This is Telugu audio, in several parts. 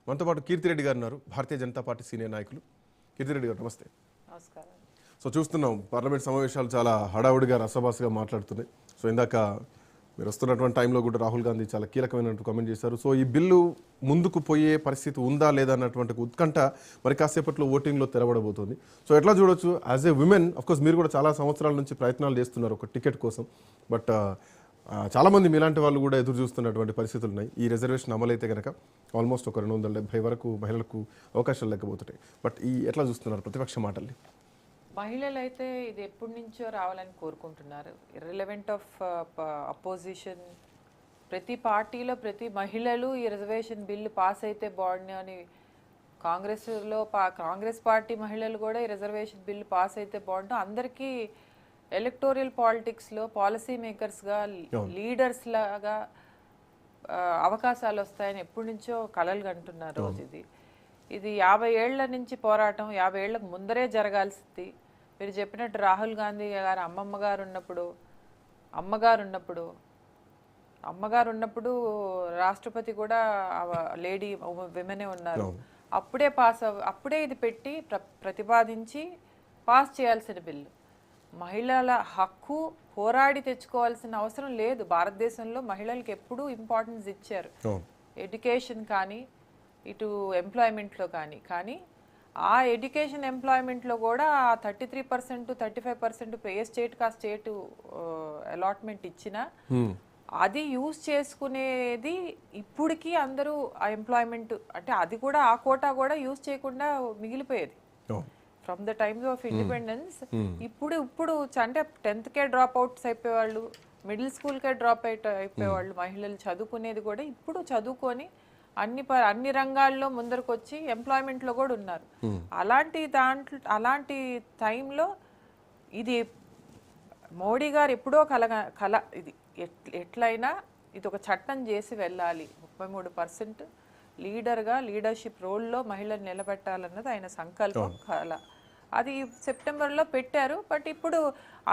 మనతో పాటు కీర్తిరెడ్డి గారు ఉన్నారు, భారతీయ జనతా పార్టీ సీనియర్ నాయకులు. కీర్తిరెడ్డి గారు నమస్తే. నమస్కారం. సో చూస్తున్నాం పార్లమెంట్ సమావేశాలు చాలా హడావుడిగా రసభాసగా మాట్లాడుతున్నాయి. సో ఇందాక మీరు వస్తున్నటువంటి టైంలో కూడా రాహుల్ గాంధీ చాలా కీలకమైనటువంటి కామెంట్ చేశారు. సో ఈ బిల్లు ముందుకు పోయే పరిస్థితి ఉందా లేదా అన్నటువంటి ఉత్కంఠ మరి కాసేపట్లో ఓటింగ్లో తెరవడబోతుంది. సో ఎట్లా చూడొచ్చు యాజ్ ఏ విమెన్, అఫ్కోర్స్ మీరు కూడా చాలా సంవత్సరాల నుంచి ప్రయత్నాలు చేస్తున్నారు ఒక టికెట్ కోసం. బట్ చాలామంది మీలాంటి వాళ్ళు కూడా ఎదురు చూస్తున్నటువంటి పరిస్థితులు ఉన్నాయి. ఈ రిజర్వేషన్ అమలైతే కనుక ఆల్మోస్ట్ ఒక 270 వరకు మహిళలకు అవకాశాలు లేకపోతున్నాయి. బట్ ఈ ఎట్లా చూస్తున్నారు ప్రతిపక్ష మాటల్ని? మహిళలు అయితే ఇది ఎప్పటి నుంచో రావాలని కోరుకుంటున్నారు. ఇర్రిలవెంట్ ఆఫ్ అపోజిషన్, ప్రతి పార్టీలో ప్రతి మహిళలు ఈ రిజర్వేషన్ బిల్లు పాస్ అయితే బాగుండు అని, కాంగ్రెస్ పార్టీ మహిళలు కూడా ఈ రిజర్వేషన్ బిల్లు పాస్ అయితే బాగుండు, అందరికీ ఎలక్టోరియల్ పాలిటిక్స్లో పాలసీ మేకర్స్గా లీడర్స్ లాగా అవకాశాలు వస్తాయని ఎప్పటి నుంచో కలలు కంటున్నారు. రోజు ఇది 50 ఏళ్ల నుంచి పోరాటం, 50 ఏళ్లకు ముందరే జరగాల్సింది. మీరు చెప్పినట్టు రాహుల్ గాంధీ గారు అమ్మగారు ఉన్నప్పుడు రాష్ట్రపతి కూడా లేడీ విమెనే ఉన్నారు. అప్పుడే ఇది పెట్టి ప్రతిపాదించి పాస్ చేయాల్సిన బిల్లు. మహిళల హక్కు పోరాడి తెచ్చుకోవాల్సిన అవసరం లేదు. భారతదేశంలో మహిళలకు ఎప్పుడూ ఇంపార్టెన్స్ ఇచ్చారు, ఎడ్యుకేషన్ కానీ ఇటు ఎంప్లాయ్మెంట్లో కానీ ఆ ఎడ్యుకేషన్ ఎంప్లాయ్మెంట్లో కూడా 33% 35% ఏ స్టేట్కి ఆ స్టేట్ అలాట్మెంట్ ఇచ్చినా అది యూజ్ చేసుకునేది ఇప్పటికీ అందరూ ఆ ఎంప్లాయ్మెంట్ అంటే అది కూడా ఆ కోటా కూడా యూజ్ చేయకుండా మిగిలిపోయేది from the times of independence. ఇప్పుడు అంటే 10th డ్రాప్ అవుట్స్ అయిపోయేవాళ్ళు, మిడిల్ స్కూల్కే డ్రాప్ అయిపోయేవాళ్ళు మహిళలు. చదువుకునేది కూడా ఇప్పుడు చదువుకొని అన్ని రంగాల్లో ముందరకు వచ్చి ఎంప్లాయ్మెంట్లో కూడా ఉన్నారు. అలాంటి టైంలో ఇది మోడీ గారు ఎప్పుడో కల ఇది ఎట్లయినా ఇది ఒక చట్టం చేసి వెళ్ళాలి. 33% లీడర్గా లీడర్షిప్ రోల్లో మహిళలు నిలబెట్టాలన్నది ఆయన సంకల్పం, కల. అది సెప్టెంబర్లో పెట్టారు. బట్ ఇప్పుడు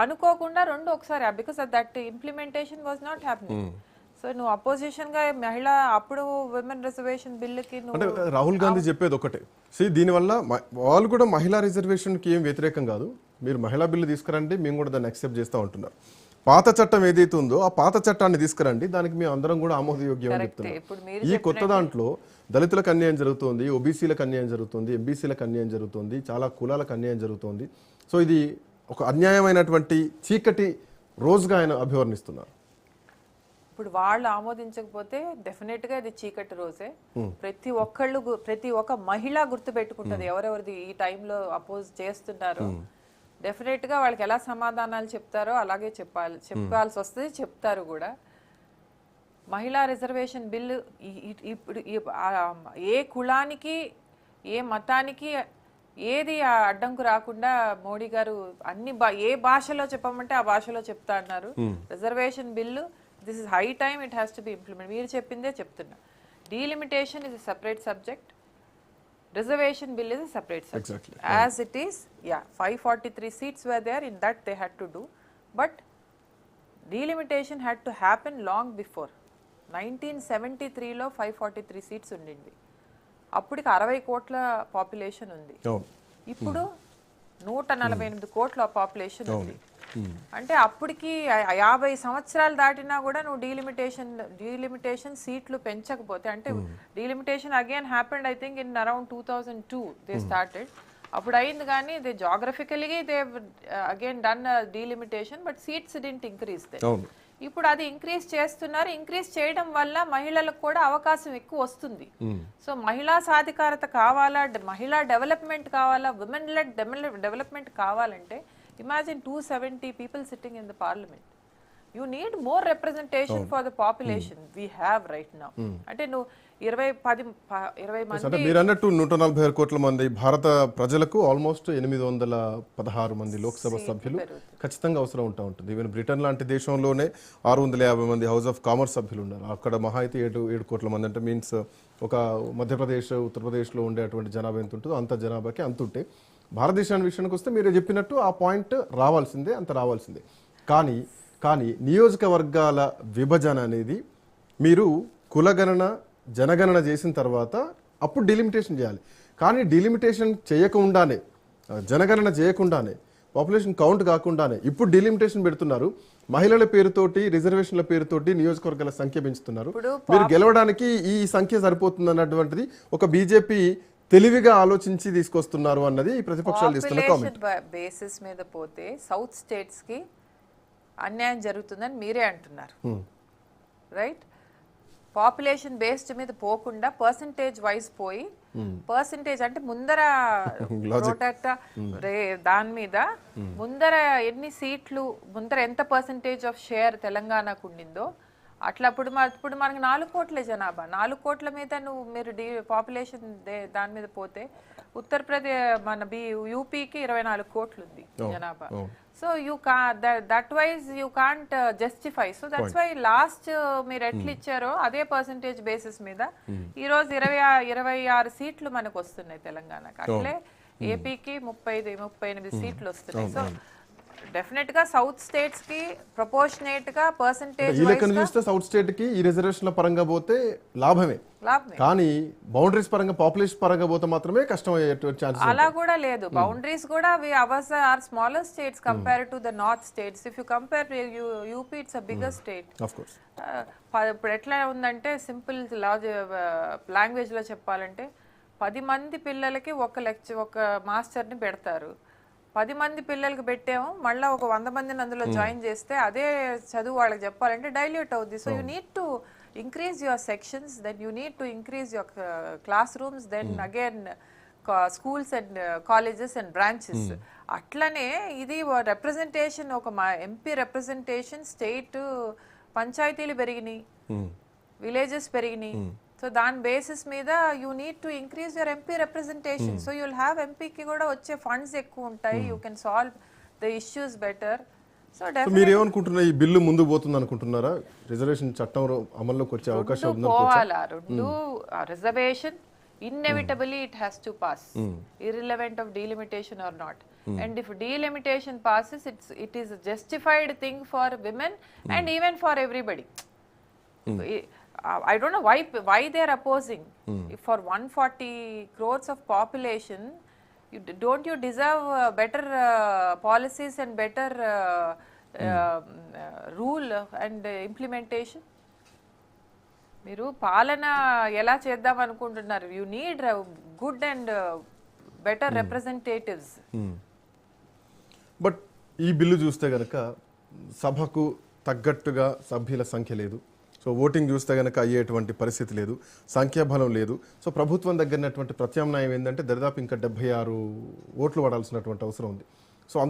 అనుకోకుండా రెండు ఒకసారి, because that implementation was not happening. So నువ్వు అపోజిషన్ గా మహిళ అప్పుడు విమెన్ రిజర్వేషన్ బిల్లుకి అంటే రాహుల్ గాంధీ చెప్పేది ఒకటే, దీనివల్ల వాళ్ళు కూడా మహిళా రిజర్వేషన్కి ఏం వ్యతిరేకం కాదు, మీరు మహిళా బిల్లు తీసుకురండి, మేము కూడా దాన్ని యాక్సెప్ట్ చేస్తూ ఉంటున్నారు. పాత చట్టం ఏదైతే ఉందో ఆ పాత చట్టాన్ని తీసుకురండి, దానికి మేము అందరం కూడా ఆమోదయోగ్యం అని చెప్తున్నాం. ఈ కొత్త దాంట్లో దళితులకు అన్యాయం జరుగుతుంది, ఓబీసీలకు అన్యాయం జరుగుతుంది, ఎంబీసీలకు అన్యాయం జరుగుతుంది, చాలా కులాలకు అన్యాయం జరుగుతుంది. సో ఇది ఒక అన్యాయమైనటువంటి చీకటి రోజుగా ఆయన అభివర్ణిస్తున్నారు. ఇప్పుడు వాళ్ళు ఆమోదించకపోతే డెఫినెట్ గా ఇది చీకటి రోజే. ప్రతి ఒక్క మహిళ గుర్తు పెట్టుకుంటది ఎవరెవరిది ఈ టైంలో అపోజ్ చేస్తున్నారు. డెఫినెట్ గా వాళ్ళకి ఎలా సమాధానాలు చెప్తారో అలాగే చెప్పాల్సి వస్తుంది, చెప్తారు కూడా. మహిళా రిజర్వేషన్ బిల్లు ఇప్పుడు ఏ కులానికి ఏ మతానికి ఏది అడ్డంకు రాకుండా మోడీ గారు ఏ భాషలో చెప్పమంటే ఆ భాషలో చెప్తా అన్నారు. Reservation bill, this is high time, it has to be implement. మీరు చెప్పిందే చెప్తున్నా. Delimitation is a separate subject, reservation bill is a separate subject. Exactly. As it is, 543 seats were there, in that they had to do, but delimitation had to happen long before. 1973 లో 543 seats ఉండింది. అప్పటికి 60 కోట్ల పాపులేషన్ ఉంది. ఇప్పుడు 148 కోట్ల పాపులేషన్ ఉంది. అంటే అప్పటికి 50 సంవత్సరాలు దాటినా కూడా నువ్వు డీలిమిటేషన్ సీట్లు పెంచకపోతే, అంటే delimitation again happened I think in around 2002 they started. అప్పుడు అయింది కానీ దే జాగ్రఫికల్గా they again done delimitation, but seats didn't increase they. ఇప్పుడు అది ఇంక్రీజ్ చేస్తున్నారు. ఇంక్రీజ్ చేయడం వల్ల మహిళలకు కూడా అవకాశం ఎక్కువ వస్తుంది. సో మహిళా సాధికారత కావాలా, మహిళా డెవలప్మెంట్ కావాలా, విమెన్ లెడ్ డెవలప్మెంట్ కావాలంటే imagine 270 people sitting in the parliament. You need more representation for the population we have right now. అంటే నువ్వు 20 మంది, అంటే మీరు అన్నట్టు 146 కోట్ల మంది భారత ప్రజలకు ఆల్మోస్ట్ 816 మంది లోక్సభ సభ్యులు ఖచ్చితంగా అవసరం ఉంటుంది. ఈవెన్ బ్రిటన్ లాంటి దేశంలోనే 650 మంది హౌస్ ఆఫ్ కామర్స్ సభ్యులు ఉన్నారు. అక్కడ మహా అయితే 7 కోట్ల మంది, అంటే మీన్స్ ఒక మధ్యప్రదేశ్ ఉత్తరప్రదేశ్లో ఉండేటువంటి జనాభా ఎంత ఉంటుందో అంత జనాభాకి అంత ఉంటే, భారతదేశాన్ని విషయానికి వస్తే మీరు చెప్పినట్టు ఆ పాయింట్ రావాల్సిందే, అంత రావాల్సిందే. కానీ నియోజకవర్గాల విభజన అనేది మీరు కులగణన జనగణన చేసిన తర్వాత అప్పుడు డిలిమిటేషన్ చేయాలి. కానీ డిలిమిటేషన్ చేయకుండానే, జనగణన చేయకుండానే, పాపులేషన్ కౌంట్ కాకుండానే ఇప్పుడు డిలిమిటేషన్ పెడుతున్నారు. మహిళల పేరుతోటి, రిజర్వేషన్ల పేరుతోటి నియోజకవర్గాల సంఖ్య పెంచుతున్నారు. మీరు గెలవడానికి ఈ సంఖ్య సరిపోతుంది అన్నటువంటిది ఒక బీజేపీ తెలివిగా ఆలోచించి తీసుకొస్తున్నారు అన్నది ప్రతిపక్షాలు చేస్తున్న కామెంట్. బేసిస్ మీద పోతే సౌత్ స్టేట్స్ కి అన్యాయం జరుగుతుందని మీరే అంటున్నారు, రైట్? పాపులేషన్ బేస్డ్ మీద పోకుండా పర్సంటేజ్ వైజ్ పోయి, పర్సంటేజ్ అంటే ముందర దాని మీద ముందర ఎన్ని సీట్లు, ముందర ఎంత పర్సంటేజ్ ఆఫ్ షేర్ తెలంగాణకు ఉండిందో అట్లా ఇప్పుడు మనకి 4 కోట్ల జనాభా, 4 కోట్ల మీద మీరు పాపులేషన్ దాని మీద పోతే ఉత్తరప్రదేశ్ మన యూపీకి 24 కోట్లు ఉంది జనాభా. So that wise you can't justify. So that's why last మీరు ఎట్లా ఇచ్చారో అదే పర్సంటేజ్ బేసిస్ మీద ఈ రోజు 26 సీట్లు మనకు వస్తున్నాయి తెలంగాణకి. అట్లే ఏపీకి 38 సీట్లు వస్తున్నాయి. సో డెఫినెట్ గా సౌత్ స్టేట్స్ కి ప్రపోర్షనేట్ గా పర్సంటేజ్ ఈ లెక్కను చూస్తే సౌత్ స్టేట్ కి ఈ రిజర్వేషన్ల పరంగా పోతే లాభమే. కానీ బౌండరీస్ పరంగా, పాపులేషన్ పరంగా పోతే మాత్రమే కష్టం అయ్యేటువంటి ఛాన్సెస్. అలా కూడా లేదు. బౌండరీస్ కూడా hours are smaller states compare to the north states. If you compare UP, it's a bigger state. Of course ఇప్పుడు ఎట్లా ఉందంటే సింపుల్ లాంగ్వేజ్ లో చెప్పాలంటే 10 మంది పిల్లలకి ఒక మాస్టర్ని పెడతారు. 10 మంది పిల్లలకి పెట్టాము, మళ్ళీ ఒక 100 మందిని అందులో జాయిన్ చేస్తే అదే చదువు వాళ్ళకి చెప్పాలంటే డైల్యూట్ అవుద్ది. So you need to increase your sections, then you need to increase your classrooms, then again schools and colleges and branches. అట్లనే ఇది రిప్రజెంటేషన్, ఒక ఎంపీ రిప్రజెంటేషన్, స్టేట్ పంచాయతీలు పెరిగినాయి, విలేజెస్ పెరిగినాయి. సో దాని బేసిస్ మీద you need to increase your MP representation. So you'll have ఎంపీకి కూడా వచ్చే ఫండ్స్ ఎక్కువ ఉంటాయి, you can solve the issues better. So మీరు ఏమనుకుంటున్నారు, ఈ బిల్లు ముందుకు పోతుంది అనుకుంటున్నారా? రిజర్వేషన్ చట్టం అమల్లోకి వచ్చే అవకాశం ఉందా? పోవాలా రెండు reservation inevitably it has to pass, irrelevant of delimitation or not. And if delimitation passes, it is a justified thing for women and even for everybody. I don't know why they are opposing. If for 140 crores of population, don't you deserve better policies and better rule and implementation? మీరు పాలన ఎలా చేద్దాం అనుకుంటున్నారు? You need good and better representatives. But ఈ బిల్లు చూస్తే గనక సభకు తగ్గట్టుగా సభ్యుల సంఖ్య లేదు. సో ఓటింగ్ చూస్తే కనుక అయ్యేటువంటి పరిస్థితి లేదు, సంఖ్యాబలం లేదు. సో ప్రభుత్వం దగ్గరటువంటి ప్రత్యామ్నాయం ఏంటంటే దరిదాపు ఇంకా 76 ఓట్లు పడాల్సినటువంటి అవసరం ఉంది.